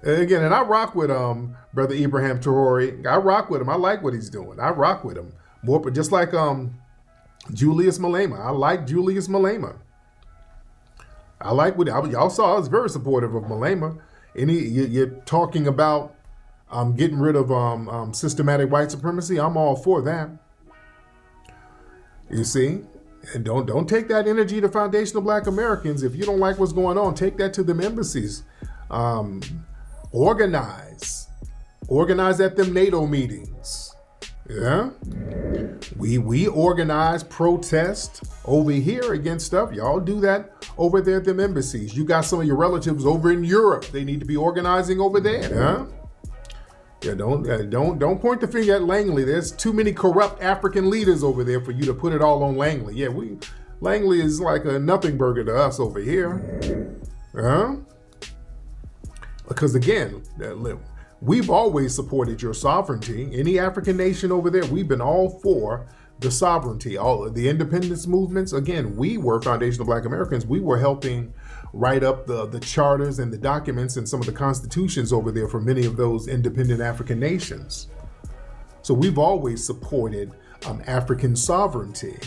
Again, and I rock with brother Ibrahim Traore. I rock with him. I like what he's doing. I rock with him more, but just like Julius Malema. I like Julius Malema. I like what y'all saw. I was very supportive of Malema. You're talking about getting rid of systematic white supremacy. I'm all for that. You see, and don't take that energy to foundational Black Americans. If you don't like what's going on, take that to them embassies. Organize at them NATO meetings. Yeah, we organize protest over here against stuff. Y'all do that over there at them embassies. You got some of your relatives over in Europe. They need to be organizing over there. Yeah. Yeah, don't point the finger at Langley. There's too many corrupt African leaders over there for you to put it all on Langley. Yeah, Langley is like a nothing burger to us over here. Because again, we've always supported your sovereignty. Any African nation over there, we've been all for the sovereignty. All of the independence movements, again, we were foundational Black Americans. We were helping write up the charters and the documents and some of the constitutions over there for many of those independent African nations. So we've always supported African sovereignty.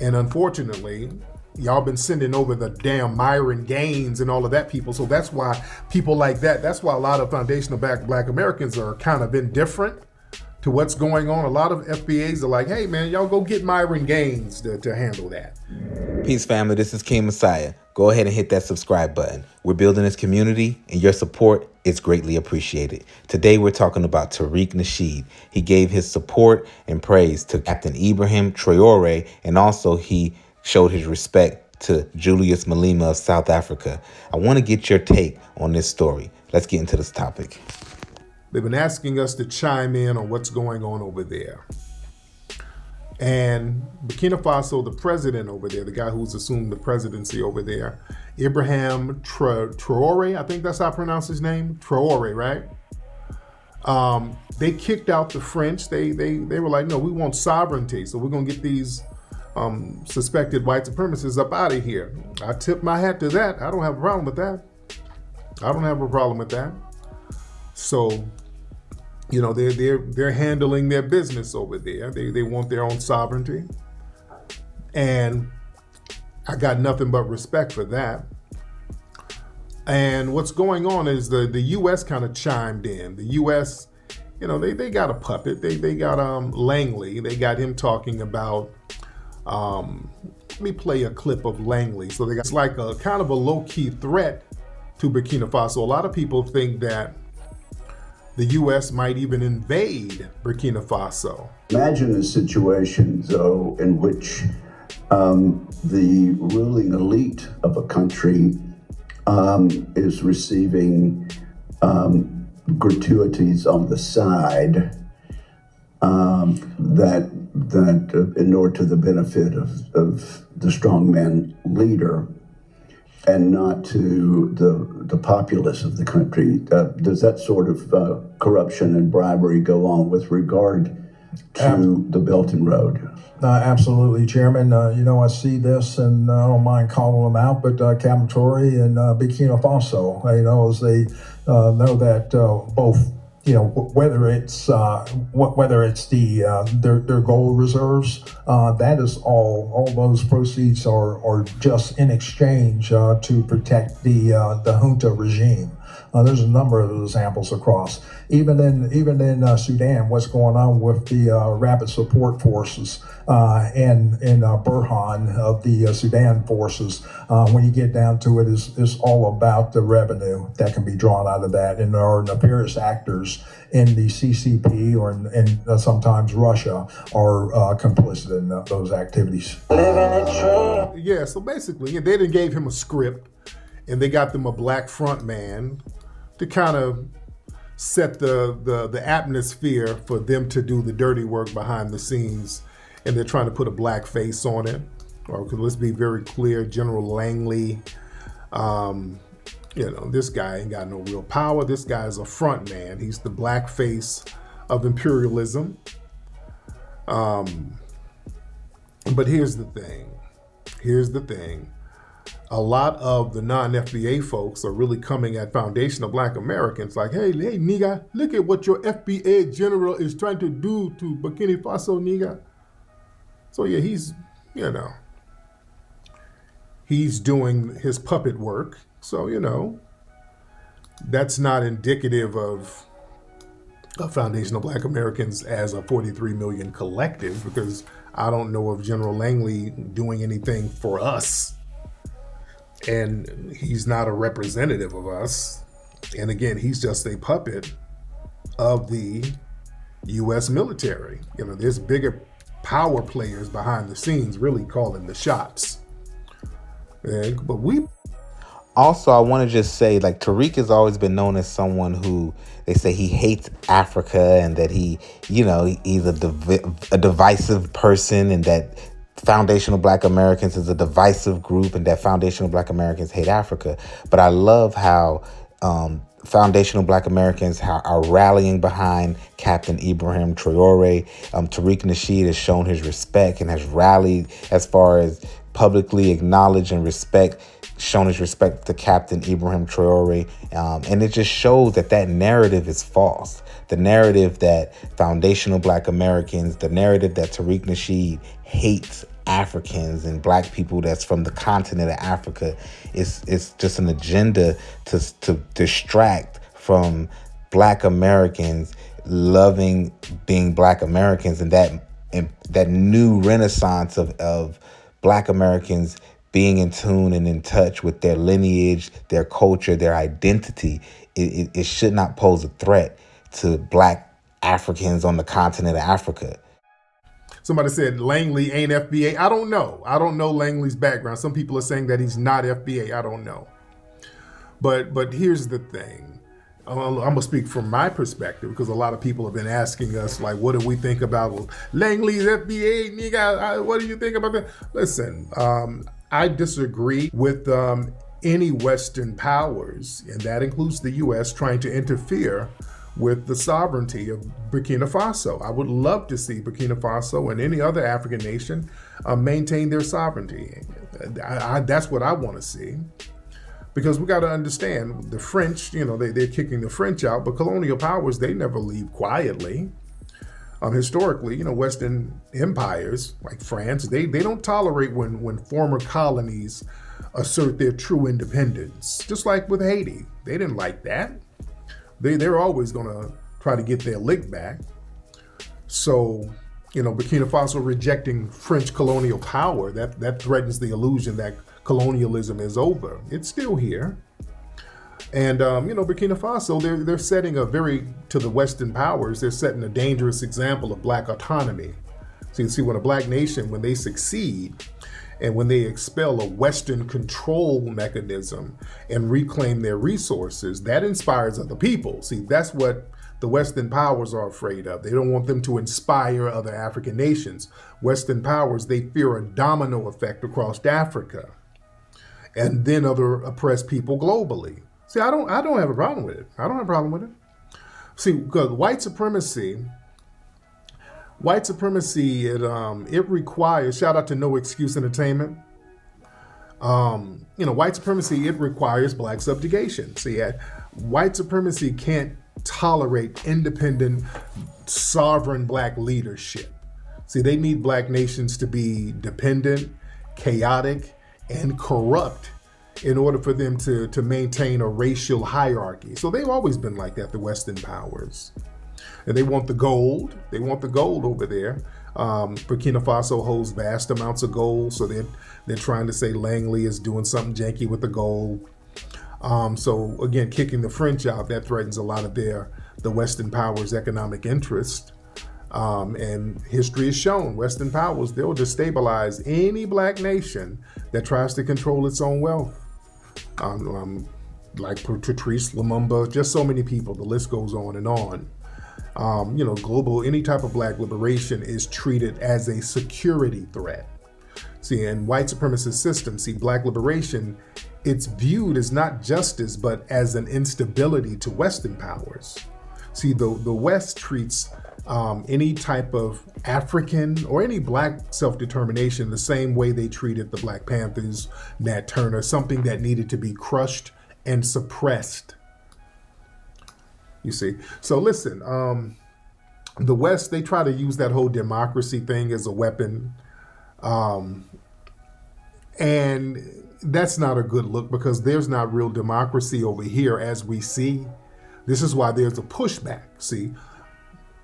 And unfortunately, y'all been sending over the damn Myron Gaines and all of that people. So that's why people like that's why a lot of foundational Black Americans are kind of indifferent to what's going on. A lot of FBAs are like, hey man, y'all go get Myron Gaines to handle that. Peace family, this is King Messiah. Go ahead and hit that subscribe button. We're building this community and your support is greatly appreciated. Today we're talking about Tariq Nasheed. He gave his support and praise to Captain Ibrahim Traore, and also he showed his respect to Julius Malema of South Africa. I want to get your take on this story. Let's get into this topic. They've been asking us to chime in on what's going on over there. And Burkina Faso, the president over there, the guy who's assumed the presidency over there, Ibrahim Traore, I think that's how I pronounce his name, Traore, right? They kicked out the French. They were like, no, we want sovereignty. So we're going to get these suspected white supremacists up out of here. I tip my hat to that. I don't have a problem with that. So, you know, they're handling their business over there. They want their own sovereignty. And I got nothing but respect for that. And what's going on is the U.S. kind of chimed in. The U.S., you know, they got a puppet. They got Langley. They got him talking about, let me play a clip of Langley. So it's like a kind of a low-key threat to Burkina Faso. A lot of people think that the U.S. might even invade Burkina Faso. Imagine a situation, though, in which the ruling elite of a country is receiving gratuities on the side that inure to the benefit of the strongman leader, and not to the populace of the country. Does that sort of corruption and bribery go on with regard to the Belt and Road? Absolutely, Chairman. I see this, and I don't mind calling them out, but Captain Traore and Burkina Faso, as they know that both, whether it's their gold reserves, that is all those proceeds are just in exchange to protect the junta regime. There's a number of examples across. Even in Sudan, what's going on with the rapid support forces and Burhan of the Sudan forces, when you get down to it, is all about the revenue that can be drawn out of that. And there are nefarious actors in the CCP and sometimes Russia are complicit in those activities. Yeah, so basically, they didn't gave him a script, and they got them a black front man to kind of set the atmosphere for them to do the dirty work behind the scenes, and they're trying to put a black face on it. Or let's be very clear, General Langley, this guy ain't got no real power. This guy is a front man. He's the black face of imperialism. But here's the thing. a lot of the non-FBA folks are really coming at foundational Black Americans like, hey, nigga, look at what your FBA general is trying to do to Burkina Faso, nigga. So yeah, he's doing his puppet work. So, that's not indicative of foundational Black Americans as a 43 million collective, because I don't know of General Langley doing anything for us. And he's not a representative of us. And again, he's just a puppet of the U.S. military. There's bigger power players behind the scenes really calling the shots. But we... Also, I want to just say, like, Tariq has always been known as someone who they say he hates Africa, and that he's a divisive person, and that foundational Black Americans is a divisive group, and that foundational Black Americans hate Africa. But I love how foundational Black Americans are rallying behind Captain Ibrahim Traore. Tariq Nasheed has shown his respect and has rallied as far as publicly acknowledge and shown his respect to Captain Ibrahim Traore. And it just shows that narrative is false. The narrative that foundational Black Americans, the narrative that Tariq Nasheed hates Africans and Black people that's from the continent of Africa is just an agenda to distract from Black Americans loving being Black Americans, and that new renaissance of Black Americans being in tune and in touch with their lineage, their culture, their identity. It should not pose a threat to Black Africans on the continent of Africa. Somebody said Langley ain't FBA. I don't know. I don't know Langley's background. Some people are saying that he's not FBA. I don't know. But here's the thing. I'm going to speak from my perspective, because a lot of people have been asking us, like, what do we think about Langley's FBA? Nigga, what do you think about that? Listen, I disagree with any Western powers, and that includes the U.S., trying to interfere with the sovereignty of Burkina Faso. I would love to see Burkina Faso and any other African nation maintain their sovereignty. That's what I want to see. Because we got to understand, the French, they're kicking the French out, but colonial powers, they never leave quietly. Historically, Western empires like France, they don't tolerate when former colonies assert their true independence. Just like with Haiti, they didn't like that. They're always going to try to get their lick back. So, Burkina Faso rejecting French colonial power, that threatens the illusion that colonialism is over. It's still here. And, Burkina Faso, they're setting to the Western powers, they're setting a dangerous example of Black autonomy. So you can see when a Black nation, when they succeed, and when they expel a Western control mechanism and reclaim their resources, that inspires other people. See, that's what the Western powers are afraid of. They don't want them to inspire other African nations. Western powers, they fear a domino effect across Africa, and then other oppressed people globally. See, I don't have a problem with it. I don't have a problem with it. See, because white supremacy, it requires, shout out to No Excuse Entertainment. White supremacy, it requires Black subjugation. See, white supremacy can't tolerate independent, sovereign Black leadership. See, they need Black nations to be dependent, chaotic, and corrupt in order for them to maintain a racial hierarchy. So they've always been like that, the Western powers. And they want the gold. They want the gold over there. Burkina Faso holds vast amounts of gold, so they're trying to say Langley is doing something janky with the gold. So again, kicking the French out, that threatens a lot of the Western powers' economic interest. And history has shown Western powers, they'll destabilize any Black nation that tries to control its own wealth. Like Patrice Lumumba, just so many people, the list goes on and on. Global, any type of Black liberation is treated as a security threat. See, in white supremacist systems, Black liberation, it's viewed as not justice, but as an instability to Western powers. See, the West treats any type of African or any black self-determination the same way they treated the Black Panthers, Nat Turner, something that needed to be crushed and suppressed. You see? So listen, the West, they try to use that whole democracy thing as a weapon. And that's not a good look because there's not real democracy over here as we see. This is why there's a pushback. See,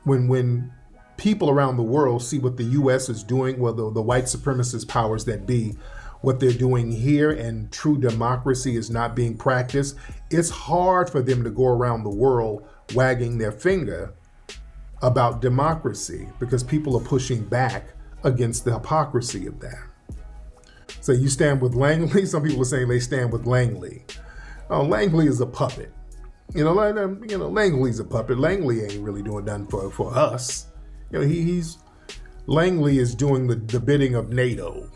when people around the world see what the U.S. is doing, well, the white supremacist powers that be, what they're doing here, and true democracy is not being practiced, it's hard for them to go around the world wagging their finger about democracy because people are pushing back against the hypocrisy of that. So you stand with Langley. Some people are saying they stand with Langley. Oh, Langley is a puppet. Langley's a puppet. Langley ain't really doing nothing for us. Langley is doing the bidding of NATO.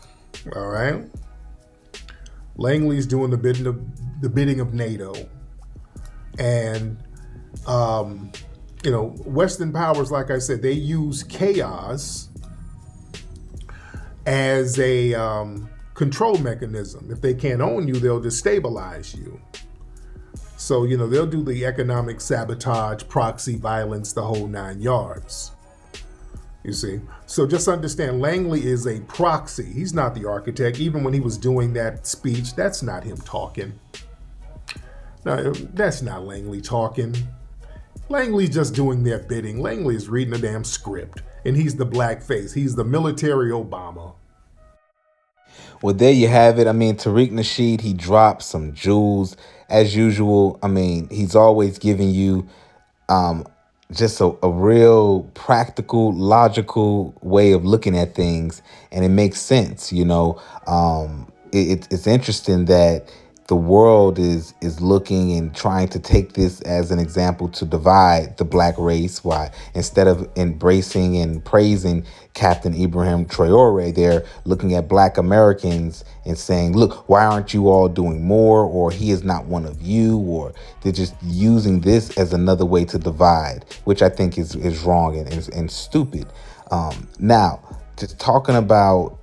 All right. Langley's doing the bidding of NATO, and Western powers, like I said, they use chaos as a control mechanism. If they can't own you, they'll destabilize you. So, they'll do the economic sabotage, proxy violence, the whole 9 yards. You see? So just understand, Langley is a proxy. He's not the architect. Even when he was doing that speech, that's not him talking. No, that's not Langley talking. Langley's just doing their bidding. Langley is reading a damn script. And he's the black face. He's the military Obama. Well, there you have it. I mean, Tariq Nasheed, he dropped some jewels as usual. I mean, he's always giving you just a real practical, logical way of looking at things, and it makes sense. It's interesting that the world is looking and trying to take this as an example to divide the black race. Why, instead of embracing and praising Captain Ibrahim Traore, they're looking at black Americans and saying, look, why aren't you all doing more? Or he is not one of you. Or they're just using this as another way to divide, which I think is wrong and stupid. Now, just talking about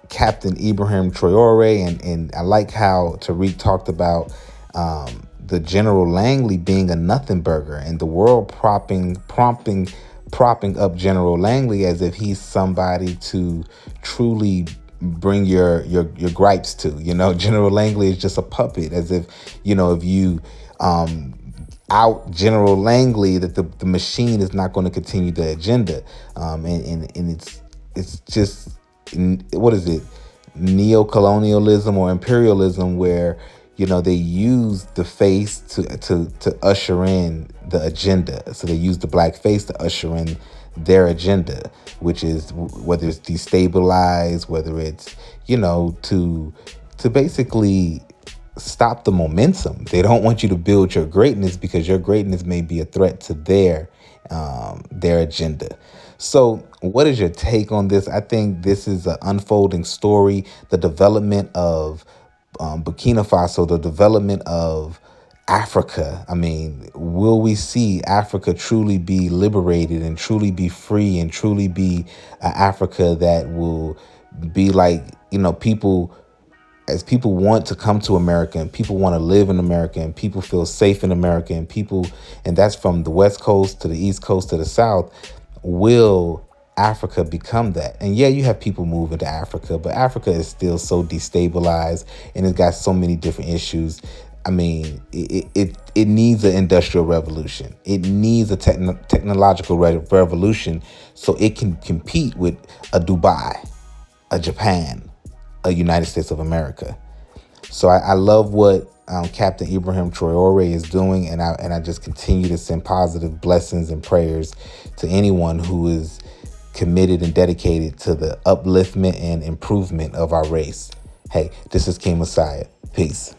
Captain Ibrahim Traore, and I like how Tariq talked about the General Langley being a nothing burger, and the world propping up General Langley as if he's somebody to truly bring your gripes to. General Langley is just a puppet, as if if you out General Langley, that the machine is not going to continue the agenda, and it's just, what is it, neo-colonialism or imperialism, where they use the face to usher in the agenda. So they use the black face to usher in their agenda, which is whether it's destabilize, whether it's to basically stop the momentum. They don't want you to build your greatness because your greatness may be a threat to their agenda. So what is your take on this? I think this is an unfolding story. The development of Burkina Faso, the development of Africa. I mean, will we see Africa truly be liberated and truly be free and truly be Africa that will be like, people, as people want to come to America and people want to live in America and people feel safe in America and that's from the West Coast to the East Coast to the South. Will Africa become that? And yeah, you have people moving to Africa, but Africa is still so destabilized and it's got so many different issues. I mean, it needs an industrial revolution. It needs a technological revolution so it can compete with a Dubai, a Japan, a United States of America. So I love what Captain Ibrahim Traore is doing, and I just continue to send positive blessings and prayers to anyone who is committed and dedicated to the upliftment and improvement of our race. Hey, this is King Messiah. Peace.